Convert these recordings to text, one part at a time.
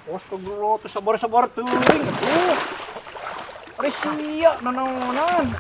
Astagfirullah, tuh sabar-sabar tuh. Tuh. Ari sia nanaonan.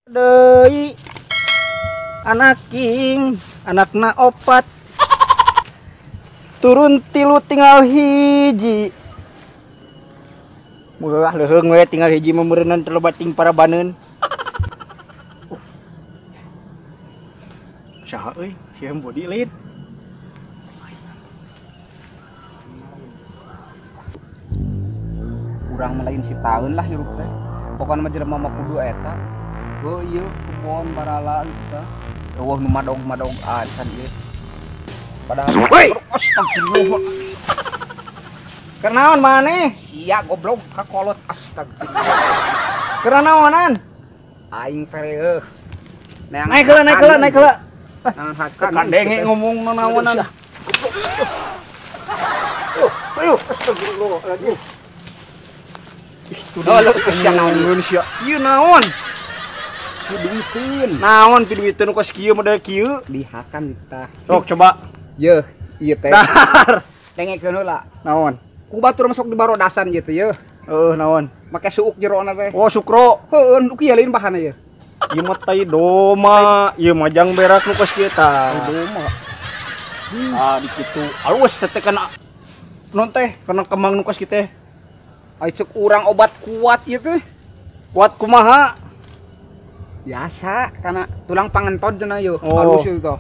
Deui anak king anakna opat turun tilu tinggal hiji mulah leuheung we tinggal hiji memeureunan telebating para baneun saha euy sieun body lain urang mah lain si taeun lah hirup teh pokona mah jelema mah kudu eta. Oh iya, kebon baralaan kita. Eueuh nu madog-madog acan ieu. Padahal astagfirullah. Kenaon maneh? Sia goblok kakolot astagfirullah. Keur naonan? Aing teh naik heula. Naon hakan kandenge ngomong naonan. Ayo astagfirullah. Istuna naon sia. Ieu naon? Piduiteun. Naon piduiteun kos kieu model kieu? Dihakan tah. Sok coba. Yeuh, ieu teh. Dengekeun heula. Naon? Ku batur masuk di barodasan ieu teh yeuh. Naon? Make suuk jerona teh. Oh, sukro. Heueuh, nu kieu lain bahanna ieu. Ieu mah tai doma, ieu mah jang berak nu kos kieu tah. Doma. Di kitu. Alus teh kana non teh kana kemang nu kos kieu teh. Ai ceuk urang obat kuat ieu teh. Kuat kumaha? Biasa karena tulang pangentot cenah yeuh halus ieu teh.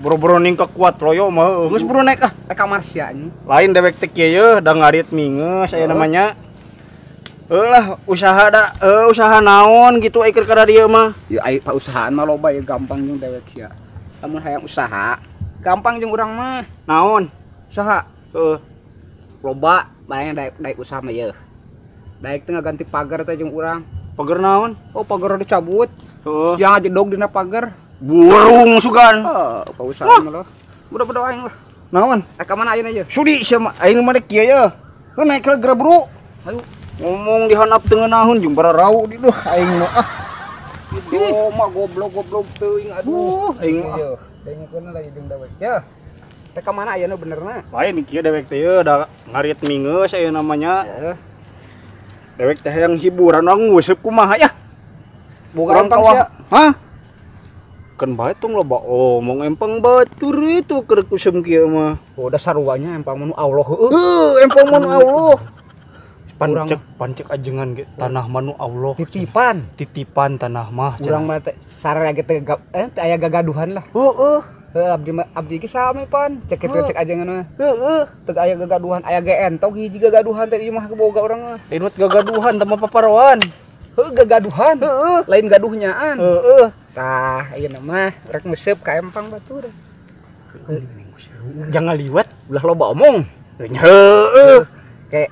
Boro-boro ningka kuat loyo mah geus buru naik ka kamar sia nya. Lain dewek teh kieu da ngarit mingeus aya namanya. Lah usaha usaha naon gitu keur kada dieu mah. Ya ai pausahaan mah loba ya gampang jeung dewek sia. Lamun hayang usaha gampang jeung urang mah. Naon? Usaha. Loba bae daek usaha mah yeuh. Daek teh ngaganti pagar teh jeung urang. Pagar naon? Oh, pagar dicabut. Heeh. Yang aja dog dina pagar. Burung sugan. Pausahaan mah loh. Budak-budak aing lah. Naon? Ka mana ayeuna ieu? Sudi sia mah aing mah kieu ye. Heuh naik heula geura buru. Ayo. Ngomong di handap teu ngeunahun jeung bararau di duh aing mah Itu mah goblok-goblok teuing aduh. Aing mah. Dengekeun lagi jeung dewek. Ya. Teh ka mana ayeuna benerna? Lain kieu dewek teh ye da ngarit mingeus aya namanya. Heeh. Dewek teh yang hiburan orang nguseup kumaha ya? Boga empang sia. Hah? Kan bae tong loba omong empang batur itu keur kusem kieu mah. Oh, da saruanya empang manu Allah heueuh. Empang manu Allah. Pancek ajengan ge tanah manu Allah. Titipan tanah mah. Urang mah teh sararea ge teh aya gagaduhan lah. Heeh. Abdi ge sami pan, cek ajengan mah. Heeh. Teu aya gagaduhan, aya ge entog hiji gagaduhan teh ieu mah boga urang mah. Lain gagaduhan teh mah paparoan. Heuh gagaduhan. Heeh. Lain gaduhnyaan. Heeh. Tah ieu mah rek nguseup ka empang batur. Jangan liwat, ulah loba omong. Heeh. Kayak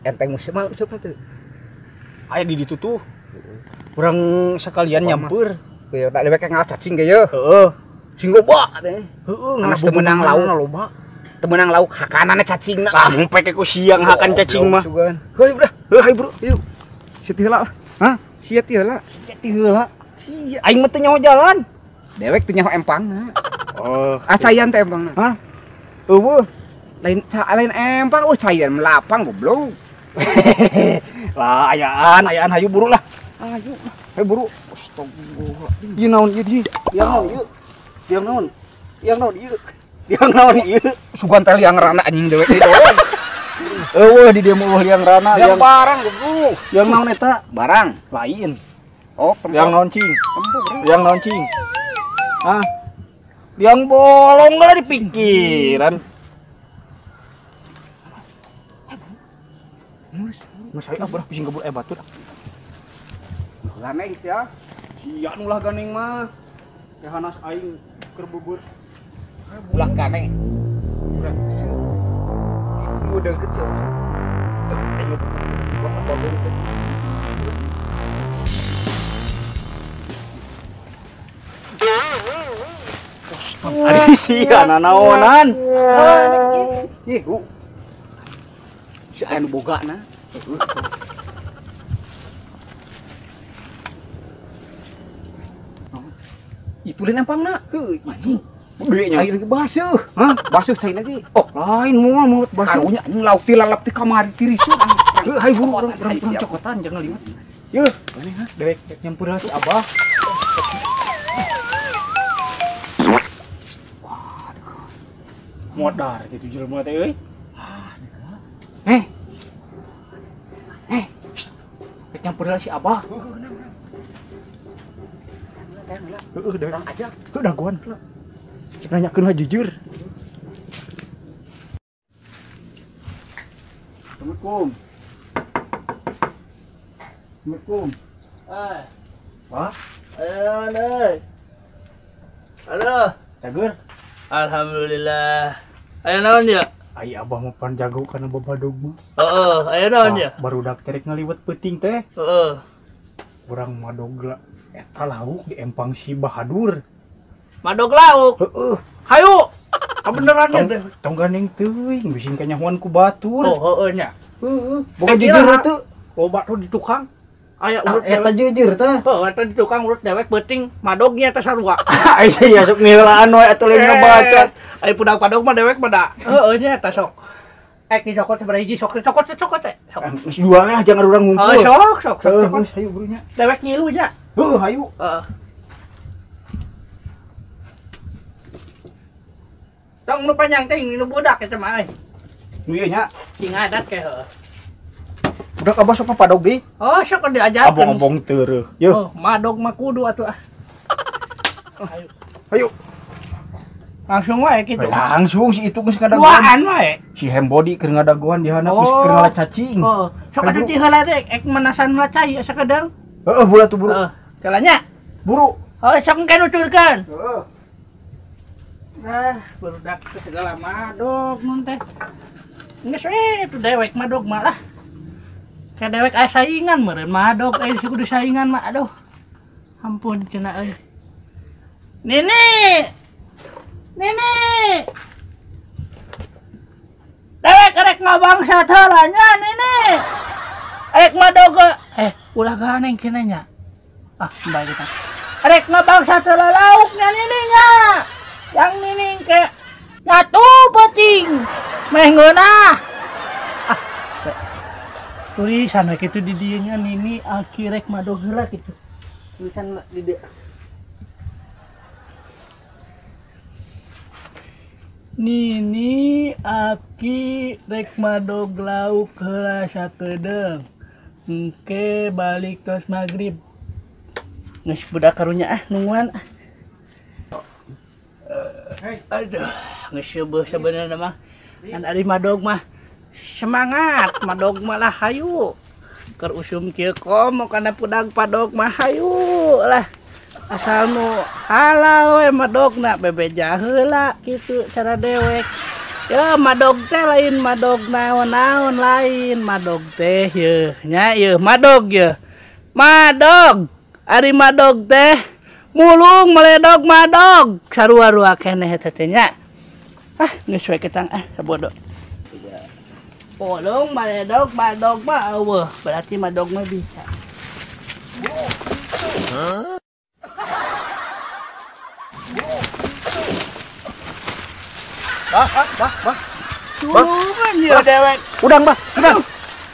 enteng nguseup mah nguseup teh. Aya di ditu tuh. Urang sakalian nyamper. Ge da lewek ngacacing ge yeuh. Heeh. Sing loba teh. Heeh, nganas teu meunang lauk loba. Teu meunang lauk hakanana cacingna. Lamun peke ku siang hakan cacing mah. Heuh udah. Heuh bro, yuk. Sieu heula. Hah? Sieu heula. Sieu heula. Sia, aing mah teu nyaho jalan. Dewek teu nyaho empangna. Oh, acayan teh empangna. Hah? Eueuh. Lain empang, cayan melapang goblok. Lah ayaan hayu buru lah. Ayo. Hayu buru. Astagfirullah. Ieu naon ieu di? Yang naon ieu? Sugan teh liang rana anjing dewek ieu doang. Eueuh di dieu mah liang rana, liang barang goblok. Yang naon eta? Barang lain. Oh, liang naon cing? Liang naon cing? Ah. Liang bolong lah di pinggiran. Mas saya berah pising kebul batur. Ganeng sia. Sia nu lah ganeng mah. Hanas aing keur bubur. Bulan kaneng. Udah kecil. Udah kecil. Ayo buat apa dulu. Ari sian naonan. Ih, si anu bogana. Itu lain empangna. Heuh, anjing. Budenya lagi basuh. Hah? Basuh cai lagi. Oh, lain moal mulut basuh. Karunya anjing lauk ti lalap ti kamari tiriseun. Heuh, hai buru urang cokotan jangan liwat. Yeuh, ini ha, dewek nyampur si Abah. Modar gitu jelema teh euy. Rek nyampur si Abah. Heeh, dah aja. Tuh daguan heula. Nanyakeun jujur. Assalamualaikum. Assalamualaikum. Wah. Halo. Cager. Alhamdulillah. Aya naon ya? Ai Abah mah pan jago kana babadog mah. Heeh, aya naon ya? Barudak terek ngaliwat peuting teh. Heeh. Urang madog eta lauk di empang si Bahadur. Madog lauk. Heeh. Hayu. Kabeneran ya? Tong gandeng teuing bisin kanyahoan ku batur. Oh, heueuh nya. Heeh. Boga jujur teu. Loba tuh di tukang. Aya urut Eta jujur teh. Heuh, eta di tukang urut dewek peuting madognya teh sarua. Iya sok nilaan we atuh lain ngabacot. Ai pudak padog mah dewek mah da. Heueuh nya eta sok. Dicokot sabaraha hiji sok teh. Sok. Geus dua lah jangan urang ngumpul. Sok. Geus hayu burunya. Dewek ngilu nya. Heuh hayu. Heeh. Tong nu panjang teh nu budak eta mah euy. Nu ieu nya. Cing adat ke heuh. Budak Abah sok padog deui. Oh, sok diajarkeun. Abong-abong teu. Yeuh. Oh, madog mah kudu atuh ah. Hayu. Langsung wae kitu. Langsung si itu geus ngadaguan. Duaan wae. Si Hembody keur ngadaguan di handap geus keur ngalah cacing. Oh, sok atuh ti heula dek ek manasan cai asa kadang. Heeh, bula tuh buru. Heeh. Kalanya. Buru. Oh, sok engke nuturkeun. Heeh. Barudak segala madog mun teh. Geus we tu dewek madog mah lah. Ka dewek aya saingan meureun madog aya kudu saingan mah aduh. Ampun cenah euy. Nini. Dewek rek ngabangsa heula nya Nini. Rek madog ulah ganeng kene nya. Ah, bae kita. Rek ngabangsa heula lauknya Nini nya. Yang Nini ke nyatu peuting. Meh ngeunah. Tulisan we kitu di dieu nya Nini aki rek madog heula kitu. Tulisan di dieu. Nini aki rek madog lauk heula sakedeung. Engke balik tos magrib. Geus budak karunya nungguan. Aduh, geus seueuh sabenerna mah. Kan ari madog mah semangat, madog mah lah hayu. Keur usum kieu komo kana pudag padog mah hayu lah. Asal nu halau we madogna bebeja heula kitu cara dewek. Ya madog teh lain madog naon-naon lain madog teh yeuh nya yeuh madog yeuh. Madog ari madog teh mulung meledog madog sarua-rua keneh eta teh nya. Ah geus we ketang sabodo. Mulung meledog madog mah eueuh berarti madog mah bisa. Bah. Cuman ya dewek. Udang, Bah.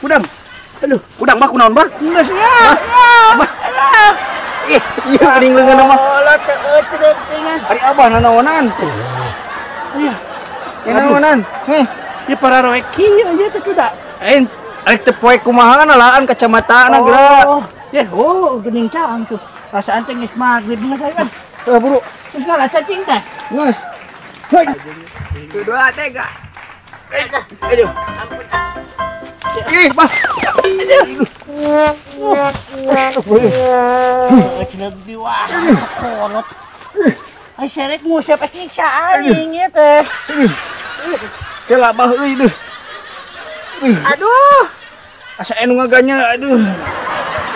Udang. Aduh, udang Bah kunaon, Bah? Geus ya. Ih, ieu geuning leungeun mah. Oh, teu ceuk tingan. Ari Abah nanaonan. Iya. Nanaonan. Heh, Ieu para roek kieu ieu teh kuda. rek teu poe kumaha nalaan kacamatana geura. Geuning caang tuh. Rasaan teh geus magrib geus aya. Buru. Geus ngalah cacing teh. Geus. Heuh. 2 3. Aduh. Ih, Bah. Cenah diwah kolot. Ay serek mo siya pasiksaan ingit eh. Kela bah euy deuh. Aduh. Asa anu ngaganya aduh.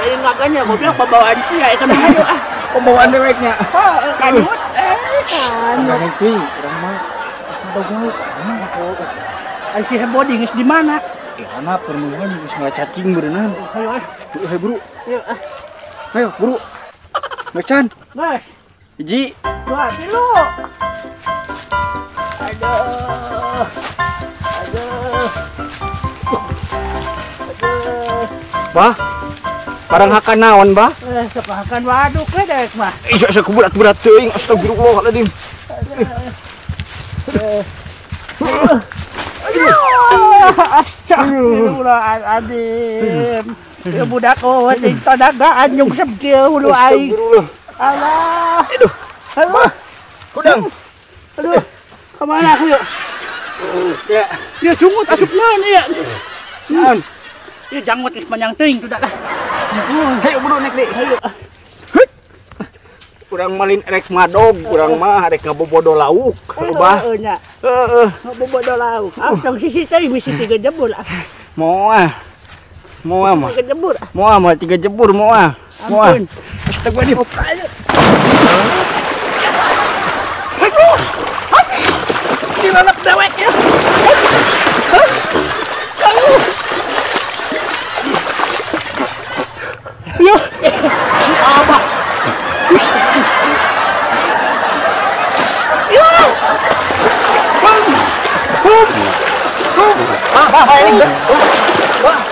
Ay ngaganya goblok pembawaan siya itu mah ayo ah. Pembawaan deweknya. Kanut kan. Urang teh urang mah dogol aku. Ay si Body geus di mana? Ana permulaan geus ngacacing berenang. Ayo Ayo buru. Ayo ah. Ayo buru. Macan. Mas. Hiji. Dua, tilu. Aduh. Bah. Barang hakan naon, Bah? Sepahakan waduk we dek mah. Ih, berat-berat teuing. Astagfirullahaladzim. Astagfirullahaladzim. Ya budak oh, ting tadagaan yung sabkieu hulu aing. Allah. Aduh. Kudang. Aduh. Kemana aku yuk? Ya. Ya sungut asupna ya. Naon? Ya janggut geus panjang teuing tuh dah. Hayu buru naik deui. Hayu. Urang malin rek madog, urang mah rek ngabobodo lauk. Bah. Heeh. Ngabobodo lauk. Tong sisi teh misi 3 jebur. Moal mah. 3 jebur. Moal mah 3 jebur moal. Ampun. Astagfirullahaladzim. Anak dewek ya. Yo, Si Abah. yo.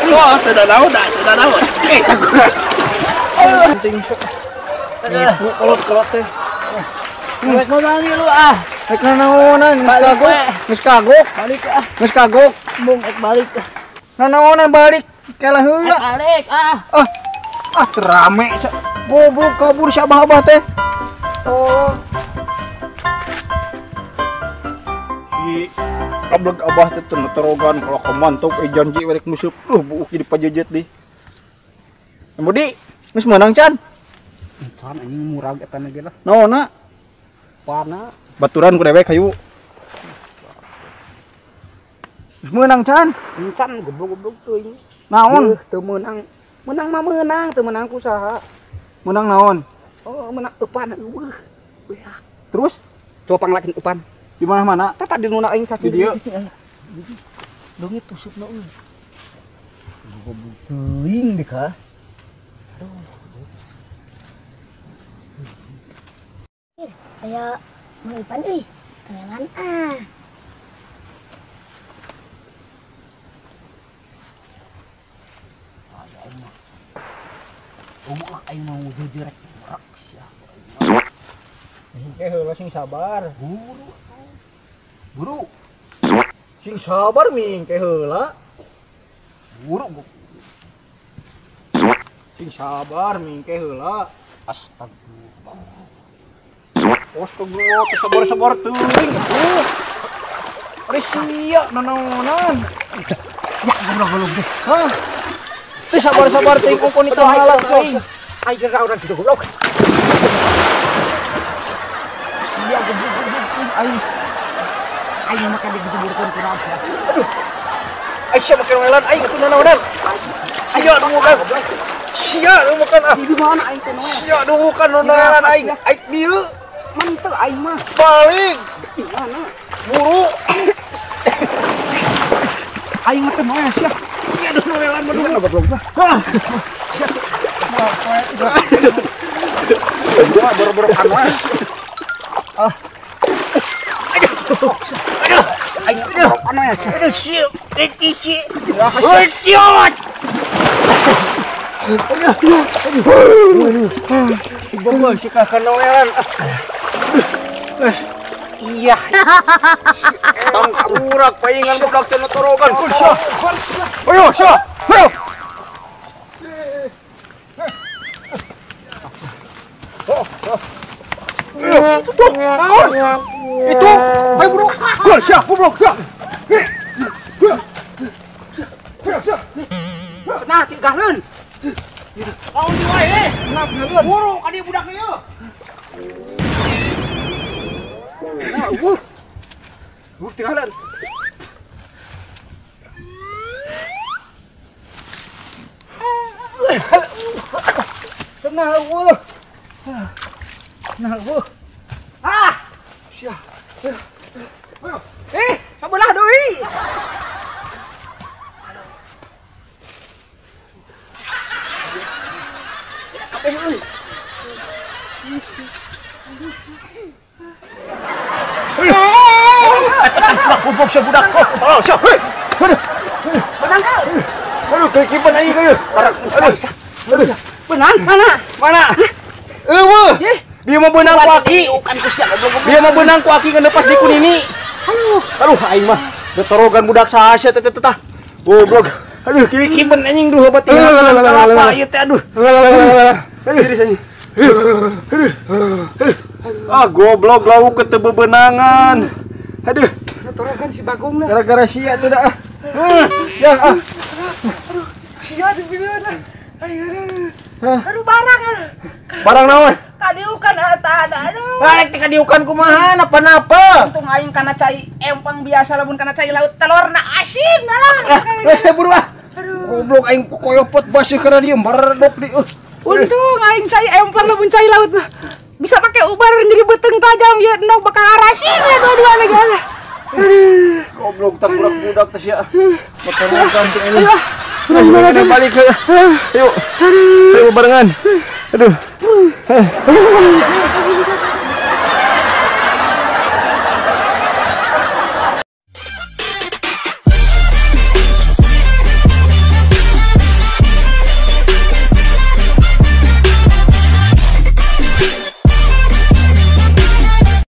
Oh, sudah laut. Takut. Penting sok. Nipu kolot-kolot teh. Dewek ngonani lu ah. Rek nanaonan geus kagok. Balik ah. Geus kagok. Mung ek balik. Nanaonan balik. Kela heula. Balik ah. Rame. Goblok kabur si Abah teh. Oh. Si kablog Abah teh terogan kalau kemantok janji werek musuh. Buuk jadi pajejet di. Kemudian geus meunang can. Can anjing murag eta ge lah. Naonna? Pana. Baturan ku dewek hayu. Geus meunang can. Can goblok-goblok teuing. Naon? Teu meunang. Menang mah menang, teu meunang kusaha. Meunang naon? Oh, menang upan eueuh. Terus Coba panglakin upan. di mana-mana? Tata di nuna aing Di dieu. Dong itu tusukna euy. Goblok teuing deh ka. Ayo, mau ipan euy. Kenalan ah. Aing mau jujur rek. Heula sing sabar. Buru. Sing sabar mingke heula. Buru. Sing sabar mingke heula. Astagfirullah. Astagfirullah, sabar-sabar teuing atuh. Ari sia nanaonan. Ya goblok deh. Hah? Teh sabar-sabar teuing kongkon itu halak teuing. Aing geus orang gitu goblok. Iya goblok aing. Aing mah kada dijeburkeun ku naon. Aduh. Aisyah makan welan aing atuh nanaonan. Sia dungukan. Sia dungukan ah. Di mana aing teh noe? Sia dungukan nanaonan aing. Aing dieu. Manteu aing mah. Balik. Di mana? Buru. Aing mah teh noe sia. Sia dungukan Sia goblok tah. Hah. Baru-baru panas. Aduh, panas. Aduh sieu, tici. Hutiot. Ibu si kakak noelan. Iya. Tang urak paingan budak teh torogan. Ayo, sya. Ayo. Itu tuh, naon? Itu, ayo buru. Gol, sya, goblok, sya. Nah, tinggalkeun. Naon wae, buru ka dieu budak ieu. Tinggalan. Tenang, Ah! Sia. Sabarlah deui. Kubuk sa budak ko. Oh, siya. Aduh. Benang ka. Aduh, kekipan aing kayu. Aduh. Benang mana? Mana? Eueuh. Dia mau benang ku aki. Dia mau benang ku aki lepas di kunini. Aduh, aing mah detorogan budak saha teh tah. Goblok. Aduh, kekipan anjing duh obat tinggal. Apa ieu teh aduh. Aduh. Ah, goblok lau ketebebenangan. Aduh. Torogan si Bagong dah. Gara-gara sia tuh dah. Ya. Aduh, sia di bileuna. Aduh barang. Barang naon? Kadiukan eta ada. Aduh. Rek teh kadiukan kumaha napa-napa. Untung aing kana cai empang biasa lamun kana cai laut telurna asin lah. Geus buru ah. Goblok aing koyopot basi kana dieu baredok di. Untung aing cai empang lamun cai laut mah. Bisa pakai ubar jadi beteng tajam ya no bakal arasin ya dua-dua lagi ala. Goblok tak budak teh sia. Betorogan teh ini. Ayo balik ke. Yuk. Ayo barengan. Aduh.